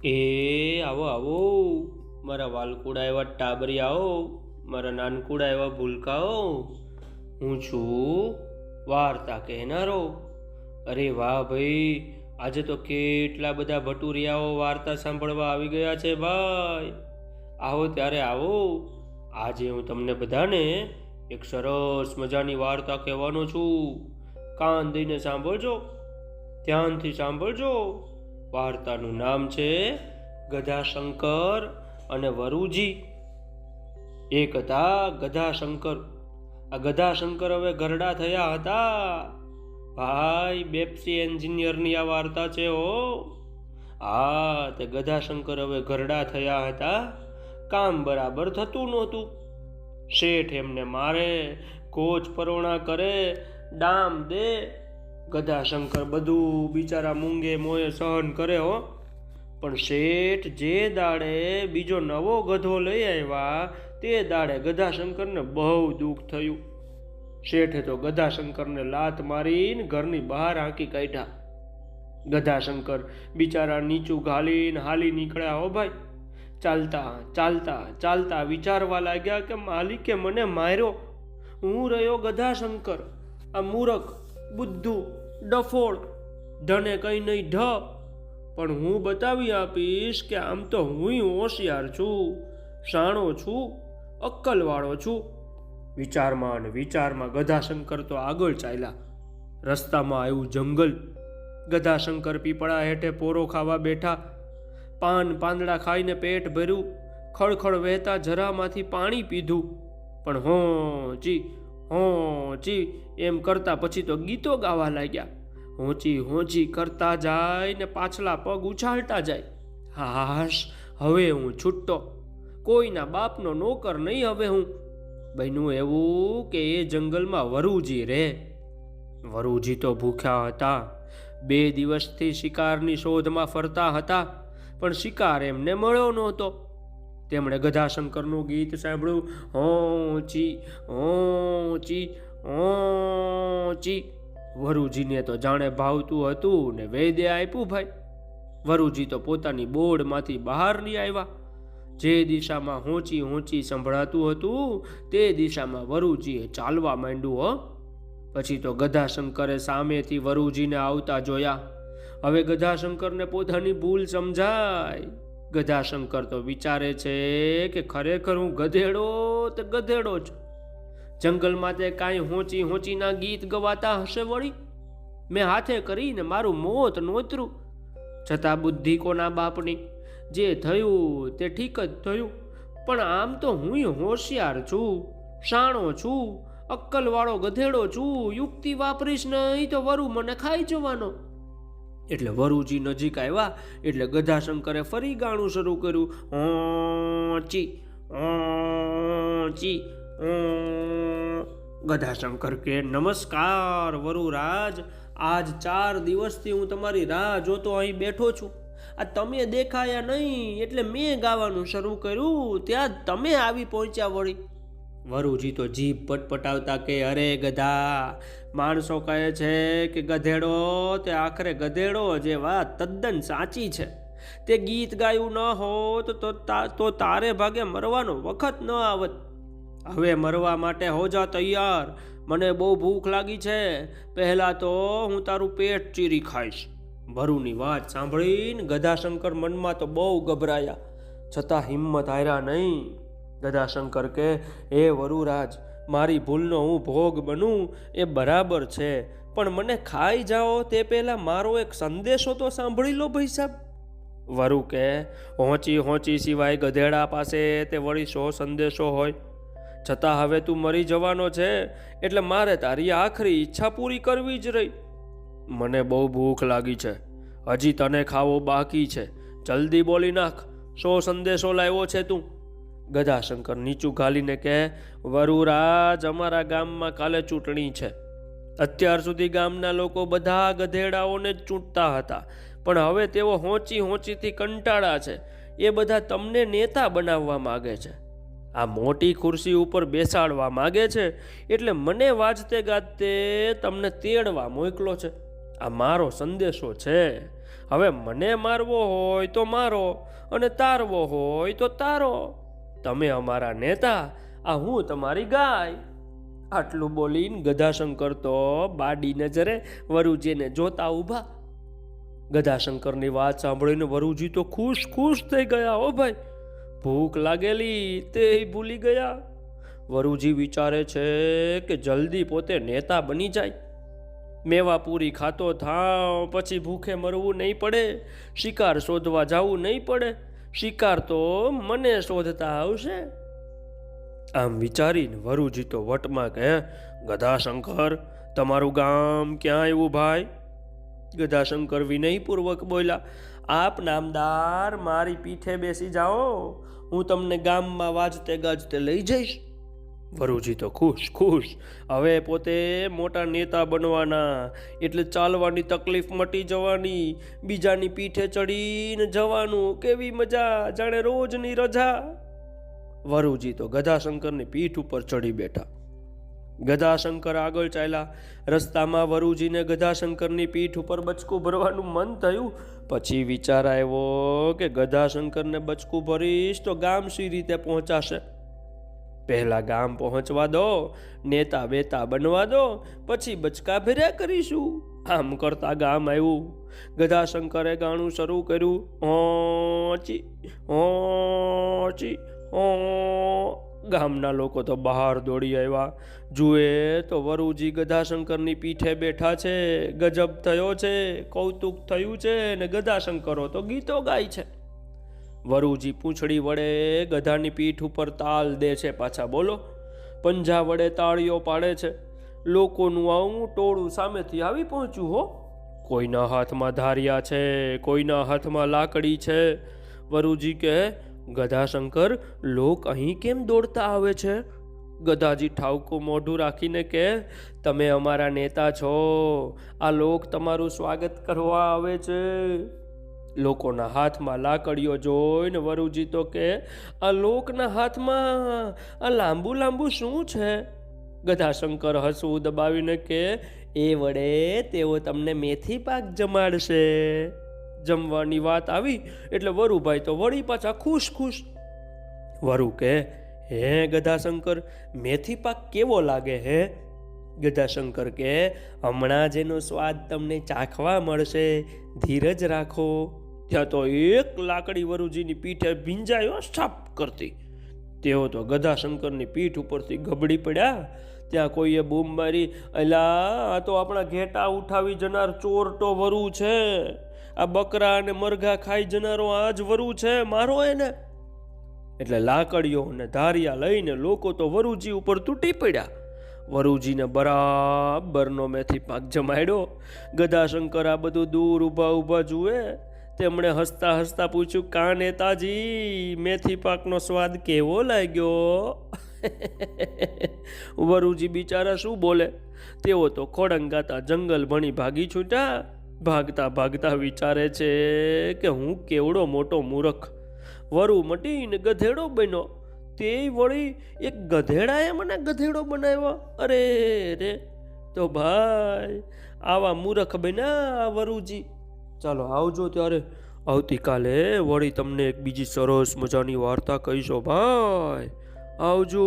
એ આવો આવો મારા વાલકુડા એવા ટાબરિયાઓ, મારા નાનકુડા એવા ભૂલકાઓ, હું છું વાર્તા કહેનારો. અરે વાહ ભાઈ, આજે તો કેટલા બધા ભટુરિયાઓ વાર્તા સાંભળવા આવી ગયા છે ભાઈ. આવો ત્યારે આવો, આજે હું તમને બધાને એક સરસ મજાની વાર્તા કહેવાનો છું. કાન દઈને સાંભળજો, ધ્યાનથી સાંભળજો. વાર્તાનું નામ છે ગધાશંકર અને વરુજી. એક હતા ગધાશંકર. આ ગધાશંકર હવે ઘરડા થયા હતા ભાઈ. બેપ્સી એન્જિનિયરની આ વાર્તા છે હો. હા, તે ગધાશંકર હવે ઘરડા થયા હતા. કામ બરાબર થતું નહોતું. શેઠ એમને મારે, કોચ પરોણા કરે, ડામ દે. ગધાશંકર બધું બિચારા મૂંગે મોએ સહન કરે હો. પણ શેઠ જે દાડે બીજો નવો ગધો લઈ આવ્યા તે દાડે ગધાશંકરને બહુ દુઃખ થયું. શેઠે તો ગધાશંકરને લાત મારીને ઘરની બહાર હાંકી કાઢ્યા. ગધાશંકર બિચારા નીચું ઘાલીને હાલી નીકળ્યા હો ભાઈ. ચાલતા ચાલતા ચાલતા વિચારવા લાગ્યા કે માલિકે મને માર્યો. હું રહ્યો ગધાશંકર, આ મૂરખ, બુદ્ધુ, ડફોળ, ઢને કંઈ નહીં ઢ. પણ હું બતાવી આપીશ કે આમ તો હું હોશિયાર છું, શાણો છું, અક્કલવાળો છું. વિચારમાં અને વિચારમાં ગધાશંકર તો આગળ ચાલ્યા. રસ્તામાં આવ્યું જંગલ. ગધાશંકર પીપળા હેઠે પોરો ખાવા બેઠા. પાન પાંદડા ખાઈને પેટ ભર્યું. ખળખળ વહેતા જરામાંથી પાણી પીધું. પણ હોંચી એમ કરતા પછી તો ગીતો ગાવા લાગ્યા. હોંચી કરતા જાય ને પાછલા પગ ઉછાળતા જાય. હાશ, હવે હું છૂટતો, કોઈના બાપનો નોકર નહીં હવે હું. બન્યું એવું કે એ જંગલમાં વરુજી રહે. વરુજી તો ભૂખ્યા હતા. 2 દિવસથી શિકારની શોધમાં ફરતા હતા, પણ શિકાર એમને મળ્યો નહોતો. તેમણે ગધાશંકરનું ગીત સાંભળ્યું. હોંચી. વરુજીને તો જાણે ભાવતું હતું ને વૈદ્ય આપ્યું ભાઈ. વરુજી તો પોતાની બોર્ડમાંથી બહાર નહીં આવ્યા. જે દિશામાં હોંચી સંભળાતું હતું તે દિશામાં વરુજીએ ચાલવા માંડ્યું હો. પછી તો ગધાશંકરે સામેથી વરુજીને આવતા જોયા. હવે ગધાશંકરને પોતાની ભૂલ સમજાય. ગધાશંકર તો વિચારે છે કે ખરેખર હું ગધેડો તો ગધેડો જ. જંગલમાં તે કાંઈ હોંચીના ગીત ગવાતા હશે વળી. મેં હાથે કરીને મારું મોત નોતરું. છતાં બુદ્ધિ કોના બાપની. જે થયું તે ઠીક જ થયું. પણ આમ તો હું હોશિયાર છું, શાણો છું, અક્કલવાળો ગધેડો છું. યુક્તિ વાપરીશ નહીં તો વરુ મને ખાઈ જવાનો. એટલે વરુજી નજીક આવ્યા એટલે ગધાશંકરે ફરી ગાણું શરૂ કર્યું. હોંચી. ગધાશંકર કે નમસ્કાર વરુરાજ. આજ 4 દિવસથી હું તમારી રાહ જોતો અહીં બેઠો છું. આ તમે દેખાયા નહીં એટલે મેં ગાવાનું શરૂ કર્યું, ત્યાં તમે આવી પહોંચ્યા વળી. વરુજી તો જીભ પટપટાવતા કે અરે ગધા, માણસો કહે છે કે ગધેડો તે આખરે ગધેડો. જે વાત તદ્દન સાચી છે. તે ગીત ગાયું ન હોત તો તારે ભાગે મરવાનો વખત ન આવત. હવે મરવા માટે હો જા તૈયાર. મને બહુ ભૂખ લાગી છે. પહેલા તો હું તારું પેટ ચીરી ખાઈશ. વરુની વાત સાંભળીને ગધાશંકર મનમાં તો બહુ ગભરાયા, છતાં હિંમત હાર્યા નહીં. ગધાશંકર કે હે વરુરાજ, મારી ભૂલનો હું ભોગ બનું એ બરાબર છે, પણ મને ખાઈ જાઓ તે પહેલાં મારો એક સંદેશો તો સાંભળી લો ભાઈ સાહેબ. વરુ કે હોંચી સિવાય ગધેડા પાસે તે વળી શો સંદેશો હોય. છતાં હવે તું મરી જવાનો છે એટલે મારે તારી આખરી ઈચ્છા પૂરી કરવી જ રહી. મને બહુ ભૂખ લાગી છે. હજી તને ખાવો બાકી છે. જલ્દી બોલી નાખ, શો સંદેશો લાવ્યો છે તું? ગધાશંકર નીચું ઘાલીને કે વરુરાજ, અમારા ગામમાં કાલે ચૂંટણી છે. અત્યાર સુધી ગામના લોકો બધા ગધેડાઓને જ ચૂંટતા હતા, પણ હવે તેઓ હોંચીથી કંટાળા છે. એ બધા તમને નેતા બનાવવા માગે છે. આ મોટી ખુરશી ઉપર બેસાડવા માગે છે, એટલે મને વાજતે ગાજતે તમને તેડવા મોકલો છે. આ મારો સંદેશો છે. હવે મને મારવો હોય તો મારો અને તારવો હોય તો તારો. તમે અમારા નેતા, આ હું તમારી ગાય. આટલું બોલીને ગધાશંકર તો બાડી નજરે વરુજીને જોતા ઊભા. ગધાશંકરની વાત સાંભળીને વરુજી તો ખુશ ખુશ થઈ ગયા. હો ભાઈ, ભૂખ લાગેલી તે ભૂલી ગયા. વરુજી વિચારે છે કે જલ્દી પોતે નેતા બની જાય, મેવા પૂરી ખાતો થાવ, પછી ભૂખે મરવું નહીં પડે, શિકાર શોધવા જવું નહીં પડે, શિકાર તો મને શોધતા આવશે. આમ વિચારીને વરુજી તો વટમાં કહે, ગધાશંકર, તમારું ગામ ક્યાં આવ્યું ભાઈ? ગધાશંકર વિનયપૂર્વક બોલ્યા, આપ નામદાર મારી પીઠે બેસી જાઓ, હું તમને ગામમાં વાજતે ગાજતે લઈ જઈશ. વરુજી તો ખુશ ખુશ, હવે પોતે મોટા નેતા બનવાના, એટલે ચાલવાની તકલીફ મટી જવાની, બીજાની પીઠે ચડીને જવાનું, કેવી મજા, જાણે રોજની રજા. વરુજી તો ગધાશંકરની પીઠ ઉપર ચડી બેઠા. ગધાશંકર આગળ ચાલ્યા. રસ્તામાં વરુજીને ગધાશંકરની પીઠ ઉપર બચકું ભરવાનું મન થયું. પછી વિચાર આવ્યો કે ગધાશંકરને બચકું ભરીશ તો ગામ સી રીતે પહોંચાશે. પહેલા ગામ પહોંચવા દો, નેતા બેતા બનવા દો, પછી બચકા ભર્યા કરીશું. આમ કરતા ગામ આવ્યું. ગધાશંકરે ગાણું શરૂ કર્યું, ઓચી ઓચી ઓ. ગામના લોકો તો બહાર દોડી આવ્યા. જુએ તો વરુજી ગધાશંકરની પીઠે બેઠા છે. ગજબ થયો છે, કૌતુક થયું છે, ને ગધાશંકરો તો ગીતો ગાય છે. વરુજી પૂંછડી વડે ગધાની પીઠ ઉપર તાલ દે છે. પાછા બોલો, પંજા વડે તાળીઓ પાડે છે. લોકોનું આવું ટોળું સામેથી આવી પહોંચ્યું. હો, કોઈના હાથમાં ધારિયા છે, કોઈના હાથમાં લાકડી છે. વરુજી કહે, ગધાશંકર, લોક અહીં કેમ દોડતા આવે છે? ગધાજી ઠાવકું મોઢું રાખીને કહે, તમે અમારા નેતા છો, આ લોક તમારું સ્વાગત કરવા આવે છે. લોકોના હાથમાં લાકડીઓ જોઈને વરુજી તો કહે, આ લોકના હાથમાં આ લાંબુ લાંબુ શું છે? ગધાશંકર હસવું દબાવીને કહે, એ વડે તેઓ તમને મેથી પાક જમાડશે. જમવાની વાત આવી એટલે વરુભાઈ તો વળી પાછા ખુશ ખુશ. વરુ કહે, હે ગધાશંકર, મેથી પાક કેવો લાગે હે? ગધાશંકર કહે, હમણાં જેનો સ્વાદ તમને ચાખવા મળશે, ધીરજ રાખો. ત્યાં તો એક લાકડી વરુજીની પીઠે ભીંજાયો છાપ કરતી. તેઓ તો ગધાશંકરની પીઠ ઉપરથી ગબડી પડ્યા. ત્યાં કોઈએ બૂમ મારી, અલા, આ તો આપણા ઘેટા ઉઠાવી જનાર ચોરટો વરુ છે. આ બકરા અને મરઘા ખાઈ જનારો આ જ વરુ છે, મારો એને. એટલે લાકડીઓ અને ધારિયા લઈને લોકો તો વરુજી ઉપર તૂટી પડ્યા. વરુજીને બરાબરનો મેથી પાક જમાડ્યો. ગધાશંકર આ બધું દૂર ઊભા ઊભા જુએ. તેમણે હસતા હસતા પૂછ્યું, કા નેતાજી, મેથી પાકનો સ્વાદ કેવો લાગ્યો? વરુજી બિચારા શું બોલે? તેઓ તો ખોડંગાતા જંગલ ભણી ભાગી છૂટ્યા. ભાગતા ભાગતા વિચારે છે કે હું કેવડો મોટો મૂર્ખ. વરુ મટીને ગધેડો બન્યો. તે વળી એક ગધેડાએ મને ગધેડો બનાવ્યો. અરે રે, તો ભાઈ આવા મૂર્ખ બન્યા વરુજી. ચાલો આવજો ત્યારે. આવતીકાલે વળી તમને એક બીજી સરસ મજાની વાર્તા કહીશો ભાઈ. આવજો.